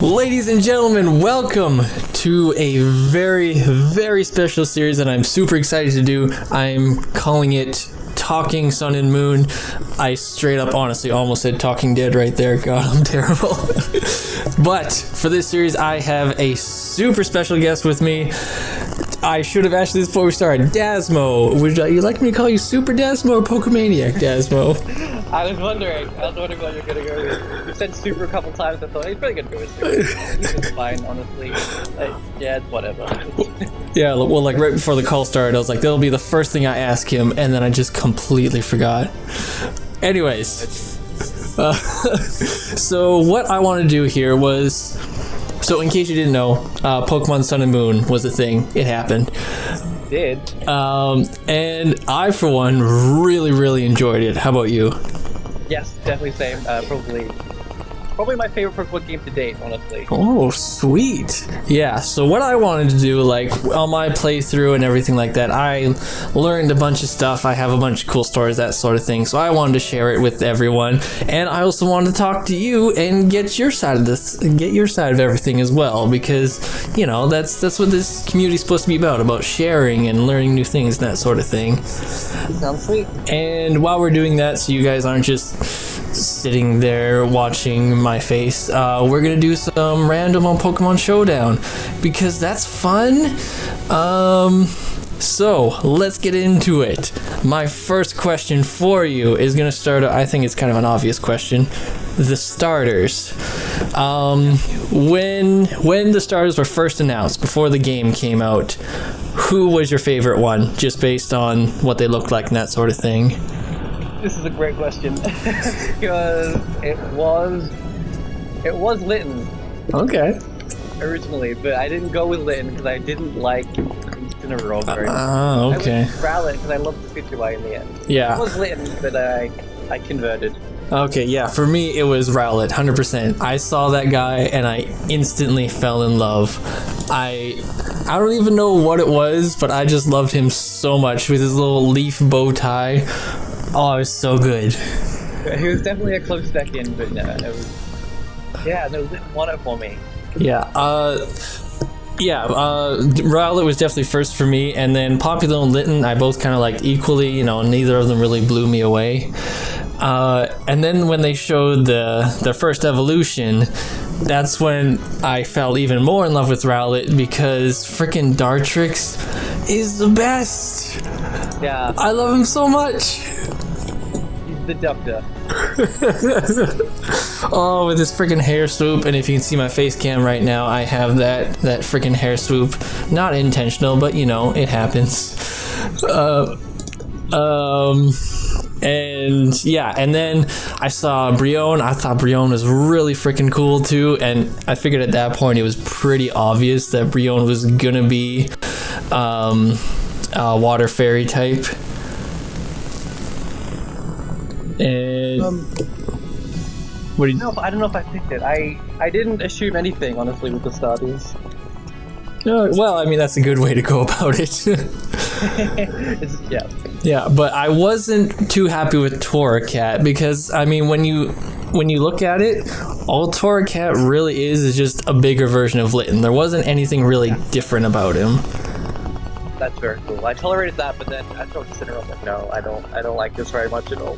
Ladies and gentlemen, welcome to a very, very special series that I'm super excited to do. I'm calling it Talking Sun and Moon. I straight up honestly almost said Talking Dead right there. God, I'm terrible. But for this series, I have a super special guest with me. I should have asked this before we started. Dazmo, would you like me to call you Super Dazmo or Pokemaniac Dazmo? I was wondering what you're gonna go with. You said super a couple times. I thought he's probably gonna go with super. He's just fine, honestly. Yeah, it's whatever. Yeah, well, like right before the call started, I was like, that'll be the first thing I ask him, and then I just completely forgot. Anyways, so what I want to do here was, so in case you didn't know, Pokemon Sun and Moon was a thing. It happened. Did. And I, for one, really enjoyed it. How about you? Yes, definitely same. Probably my favorite Pokemon game to date, honestly. Oh, sweet. Yeah, so what I wanted to do, like, on my playthrough and everything like that, I learned a bunch of stuff. I have a bunch of cool stories, that sort of thing. So I wanted to share it with everyone. And I also wanted to talk to you and get your side of this, get your side of everything as well. Because, you know, that's what this community is supposed to be about sharing and learning new things and that sort of thing. Sounds sweet. And while we're doing that, so you guys aren't just sitting there watching my face, we're gonna do some random on Pokemon Showdown because that's fun. So let's get into it. My first question for you is gonna start, I think it's kind of an obvious question, the starters. When the starters were first announced before the game came out, who was your favorite one, just based on what they looked like and that sort of thing? This is a great question because it was Litten. Okay. Originally, but I didn't go with Litten because I didn't like Incineroar very much. Oh, okay. I went with Rowlet because I loved the Decidueye in the end. Yeah. It was Litten, but I converted. Okay, yeah, for me it was Rowlet, 100%. I saw that guy and I instantly fell in love. I don't even know what it was, but I just loved him so much with his little leaf bow tie. Oh, it was so good. He was definitely a close second, but no, it was... Yeah, no, Litten won it for me. Yeah, Rowlet was definitely first for me, and then Popular and Litten I both kind of liked equally, you know, neither of them really blew me away. And then when they showed their first evolution, that's when I fell even more in love with Rowlet because freaking Dartrix is the best. Yeah. I love him so much. He's the doctor. Oh, with this freaking hair swoop, and if you can see my face cam right now, I have that freaking hair swoop. Not intentional, but you know, it happens. And yeah, and then I saw Brionne. I thought Brionne was really freaking cool too, and I figured at that point it was pretty obvious that Brionne was gonna be water fairy type. And what do you? No, I don't know if I picked it. I didn't assume anything, honestly, with the starters. Well, I mean, that's a good way to go about it. Yeah. Yeah, but I wasn't too happy with Torracat because, I mean, when you look at it, all Torracat really is just a bigger version of Litten. There wasn't anything really different about him. That's very cool. I tolerated that, but then I felt Incineroar. Like, no, I don't like this very much at all.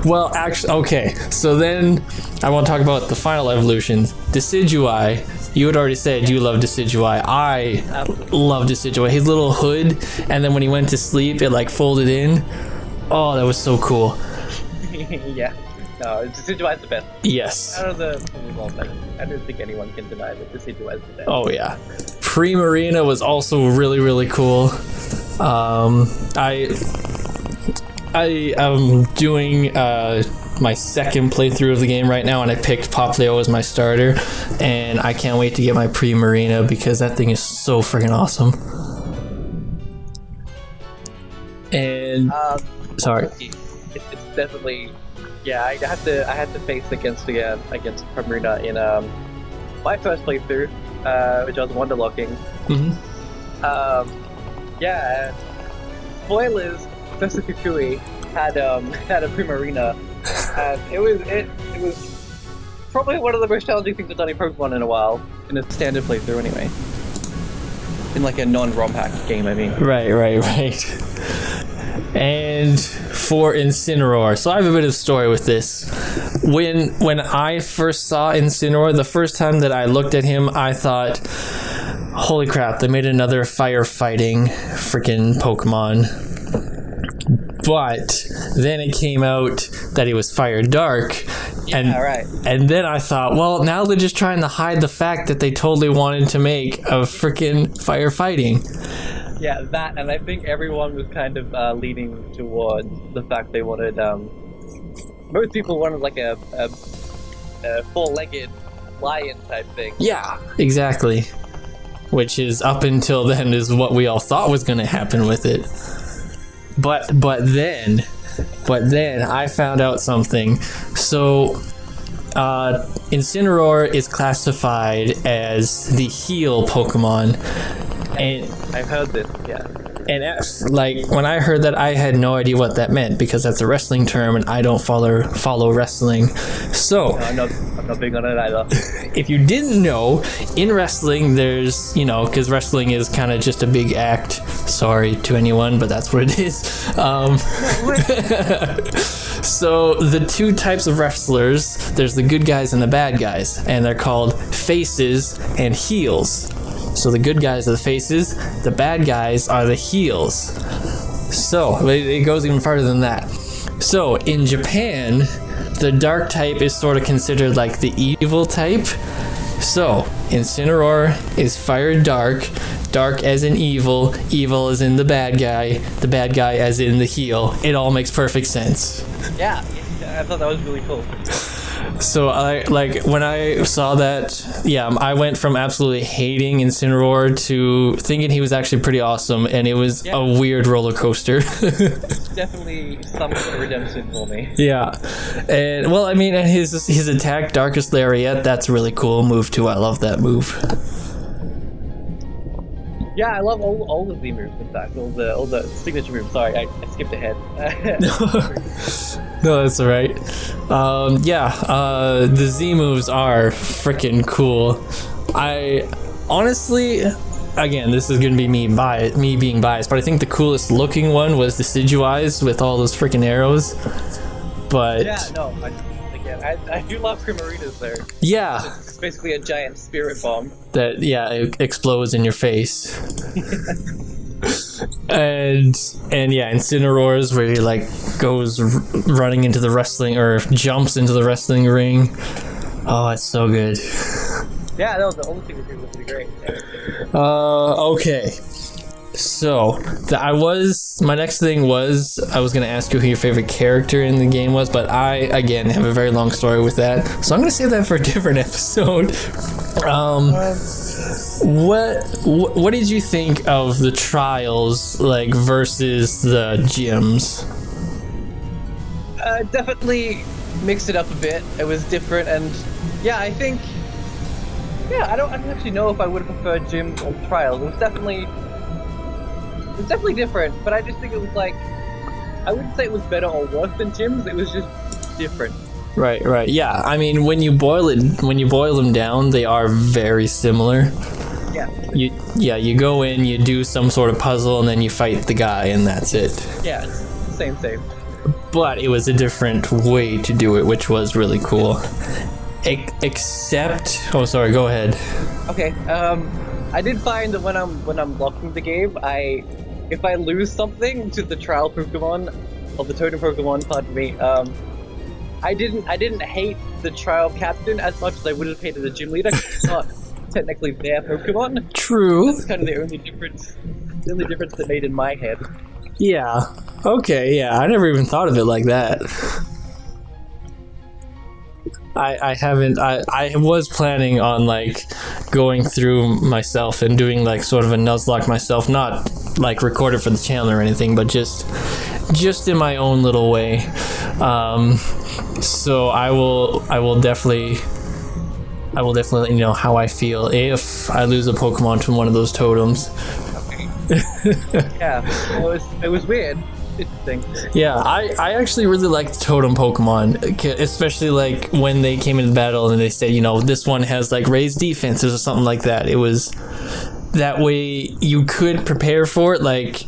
Well, actually, okay. So then I want to talk about the final evolutions. Decidueye. You had already said you love Decidueye. I love Decidueye. His little hood, and then when he went to sleep, it like folded in. Oh, that was so cool. Yeah. No, Decidueye's the best. Yes. Out of the Pokemon, I don't think anyone can deny that Decidueye's the best. Oh yeah. Primarina was also really cool. I am doing my second playthrough of the game right now, and I picked Poplio as my starter, and I can't wait to get my Primarina because that thing is so freaking awesome. And sorry, it's definitely, yeah. I had to face against Primarina in my first playthrough, which I was wonderlocking. Mm-hmm. Yeah. Spoilers. Professor Kukui had a Primarina, and it was probably one of the most challenging things I've done in Pokemon in a while, in a standard playthrough anyway. In like a non-ROM hack game, I mean. Right. And for Incineroar, so I have a bit of story with this. When I first saw Incineroar, the first time that I looked at him, I thought, holy crap, they made another firefighting freaking Pokemon. But then it came out that he was Fire Dark. And then I thought, well, now they're just trying to hide the fact that they totally wanted to make a freaking firefighting. Yeah, that, and I think everyone was kind of leaning towards the fact they wanted, most people wanted like a four-legged lion type thing. Yeah, exactly. Which is, up until then, is what we all thought was going to happen with it. But then I found out something. So, Incineroar is classified as the heal Pokemon. And I've heard this, yeah. And when I heard that, I had no idea what that meant, because that's a wrestling term and I don't follow wrestling. So no, I'm not big on it either. If you didn't know, in wrestling there's, because wrestling is kind of just a big act. Sorry to anyone, but that's what it is. So the two types of wrestlers, there's the good guys and the bad guys, and they're called faces and heels. So the good guys are the faces, the bad guys are the heels. So it goes even farther than that. So in Japan, the dark type is sort of considered like the evil type. So Incineroar is Fire Dark, dark as in evil, evil as in the bad guy as in the heel. It all makes perfect sense. Yeah, I thought that was really cool. So when I saw that, I went from absolutely hating Incineroar to thinking he was actually pretty awesome, and it was a weird roller coaster. Definitely some sort of redemption for me. Yeah, and and his attack, Darkest Lariat, that's a really cool move too. I love that move. Yeah, I love all the Z moves, in fact, all the signature moves. Sorry, I skipped ahead. No, that's alright. The Z moves are freaking cool. I honestly, again, this is gonna be me being biased, but I think the coolest looking one was the Decidueyes with all those freaking arrows. But I do love Primarina's there. Yeah. It's basically a giant spirit bomb. That, it explodes in your face. and Incineroar's where he goes running into the wrestling, or jumps into the wrestling ring. Oh, it's so good. Yeah, no, the only thing was pretty great. Okay. So, my next thing was, I was going to ask you who your favorite character in the game was, but I, again, have a very long story with that. So I'm going to save that for a different episode. What did you think of the trials, versus the gyms? Definitely mixed it up a bit. It was different, and I think, I don't actually know if I would have preferred gyms or trials. It was definitely different, but I just think it was I wouldn't say it was better or worse than gyms. It was just different. Right. Yeah, I mean, when you boil them down, they are very similar. Yeah. You go in, you do some sort of puzzle, and then you fight the guy, and that's it. Yeah, same. But it was a different way to do it, which was really cool. Except, sorry, go ahead. Okay. I did find that when I'm locking the game, if I lose something to the trial Pokemon, or the totem Pokemon, pardon me, I didn't hate the trial captain as much as I would have hated the gym leader. It's not technically their Pokemon. True. That's kind of the only difference that made in my head. Yeah. Okay. Yeah, I never even thought of it like that. I haven't. I was planning on going through myself and doing sort of a Nuzlocke myself, not record it for the channel or anything, but just in my own little way. So I will definitely let you know how I feel if I lose a Pokemon from one of those totems. Yeah, it was weird. Interesting. Yeah, I actually really liked totem Pokemon, especially like when they came into battle and they said, this one has like raised defenses or something like that. It was that way you could prepare for it. Like,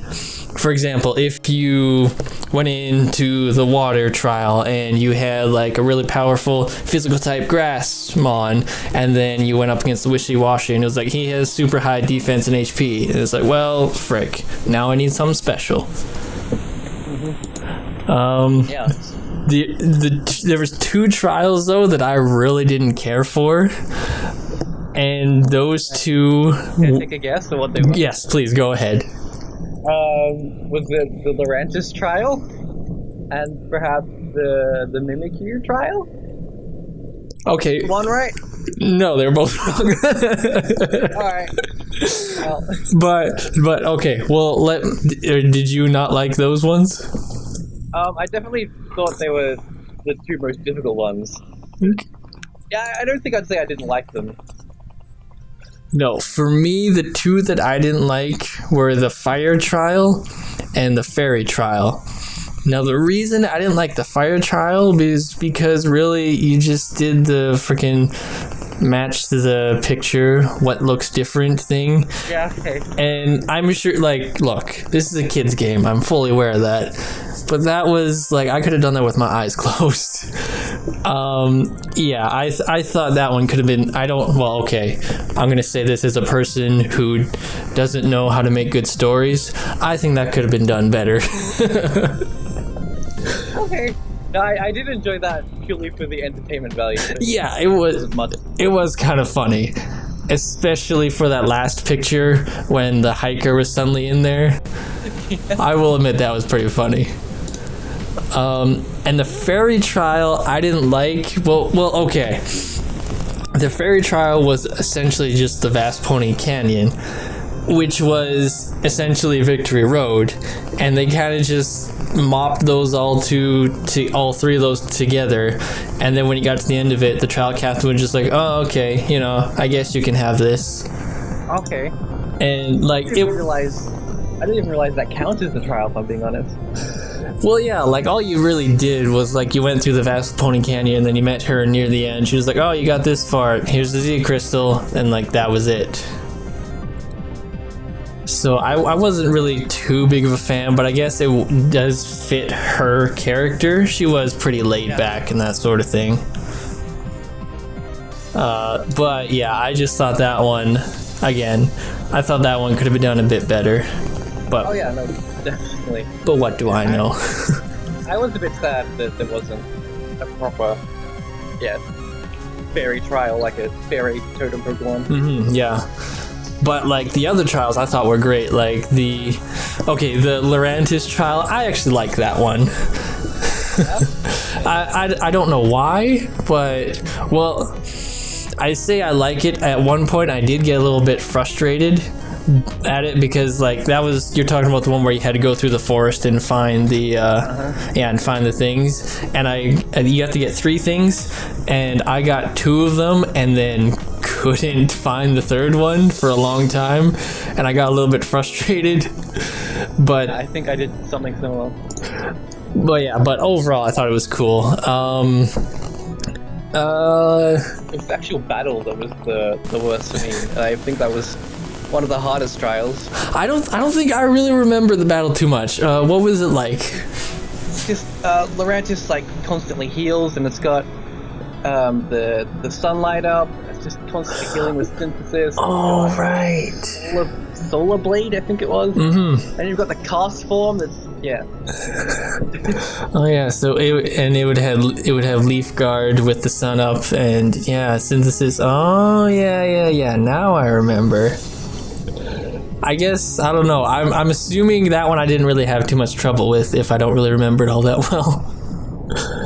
for example, if you went into the water trial and you had like a really powerful physical type Grassmon, and then you went up against the Wishy-Washy and it was like, he has super high defense and HP. And it's like, well, frick, now I need something special. Yeah. There was 2 trials though that I really didn't care for, and those 2. Can I take a guess of what they were? Yes, please go ahead. Was it the Lurantis trial, and perhaps the Mimikyu trial? Okay. One right? No, they're both wrong. All right. Well. But okay. Well, did you not like those ones? I definitely thought they were the 2 most difficult ones. Yeah, I don't think I'd say I didn't like them. No, for me, the 2 that I didn't like were the Fire Trial and the Fairy Trial. Now, the reason I didn't like the Fire Trial is because really you just did the freaking match to the picture, what looks different thing. Yeah, okay. And I'm sure, like, look, this is a kid's game. I'm fully aware of that. But that was, like, I could have done that with my eyes closed. Yeah, I thought that one could have been, okay. I'm going to say this as a person who doesn't know how to make good stories. I think that could have been done better. Okay. No, I did enjoy that purely for the entertainment value. Yeah, it was kind of funny. Especially for that last picture when the hiker was suddenly in there. Yeah. I will admit that was pretty funny. And the Fairy Trial I didn't like. Well, okay. The Fairy Trial was essentially just the Vast Pony Canyon, which was essentially Victory Road, and they kind of just mopped those all 3 of those together, and then when you got to the end of it, the trial captain was just like, oh, okay, I guess you can have this. Okay. And like, I didn't even realize that counts as the trial, if I'm being honest. Well, yeah, like all you really did was like you went through the Vast Pony Canyon, and then you met her near the end. She was like, oh, you got this far, here's the Z Crystal, and like that was it. So I wasn't really too big of a fan, but I guess it does fit her character. She was pretty laid back and that sort of thing. But yeah, I just thought that one, again, I thought that one could have been done a bit better. But, oh yeah, no, definitely. But what do I know? I was a bit sad that there wasn't a proper, fairy trial, like a fairy totem Pokemon. Mm-hmm, yeah. But like the other trials I thought were great, like the Lurantis trial, I actually like that one. Yeah. I don't know why, but well, I say I like it. At one point I did get a little bit frustrated at it because like you're talking about the one where you had to go through the forest and find the and find the things, and you have to get 3 things, and I got 2 of them and then couldn't find the 3rd one for a long time, and I got a little bit frustrated. But I think I did something similar. But overall I thought it was cool. It was the actual battle that was the worst for me. I think that was one of the hardest trials. I don't think I really remember the battle too much. What was it like? Just Lurantis like constantly heals, and it's got the sunlight up. It's just constantly healing with synthesis. Oh right. Solar Blade, I think it was. Mm-hmm. And you've got the cast form. That's Oh yeah. So it would have Leaf Guard with the sun up, and synthesis. Oh yeah. Now I remember. I guess, I don't know. I'm assuming that one I didn't really have too much trouble with if I don't really remember it all that well.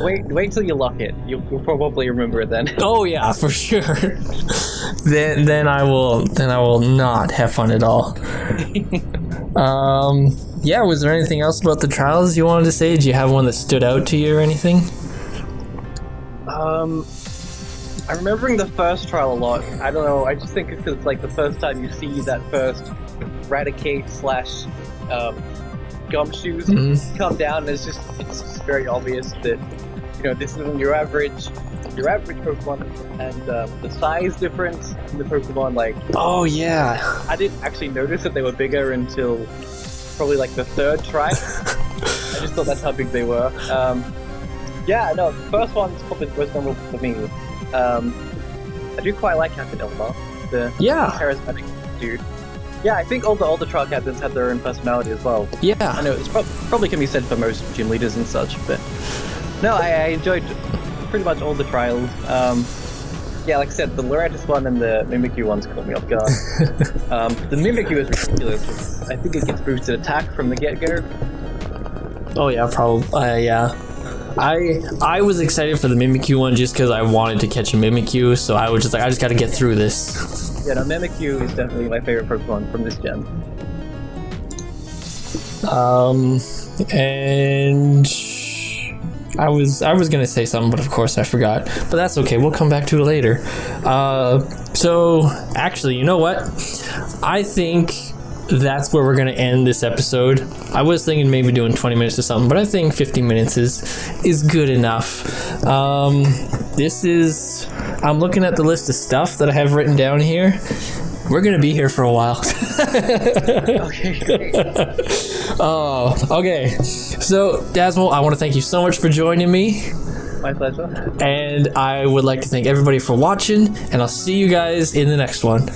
Wait till you lock it. You'll probably remember it then. Oh yeah, for sure. then I will not have fun at all. Yeah, was there anything else about the trials you wanted to say? Did you have one that stood out to you or anything? I'm remembering the first trial a lot. I don't know, I just think it's like the first time you see that first Raticate / gumshoes come down, and it's just very obvious that this isn't your average Pokemon, and the size difference in the Pokemon, like, oh yeah, I didn't actually notice that they were bigger until probably like the third try. I just thought that's how big they were. Yeah, no, the first one's probably the most memorable for me. I do quite like Captain Elma, the charismatic dude. Yeah, I think all the trial captains had their own personality as well. Yeah, I know it's probably can be said for most gym leaders and such, but no, I enjoyed pretty much all the trials. Yeah, like I said, the Loratus one and the Mimikyu ones caught me off guard. The Mimikyu is ridiculous. I think it gets boosted attack from the get-go. Oh yeah, probably. Yeah. I was excited for the Mimikyu one just because I wanted to catch a Mimikyu, so I was just like, I just got to get through this. Yeah, no, Mimikyu is definitely my favorite Pokemon from this gen. And I was gonna say something, but of course I forgot. But that's okay. We'll come back to it later. So actually, you know what? I think that's where we're gonna end this episode. I was thinking maybe doing 20 minutes or something, but I think 15 minutes is good enough. I'm looking at the list of stuff that I have written down here. We're gonna be here for a while. Okay, great. Oh, okay. So, Dazmo, I want to thank you so much for joining me. My pleasure. And I would like to thank everybody for watching, and I'll see you guys in the next one.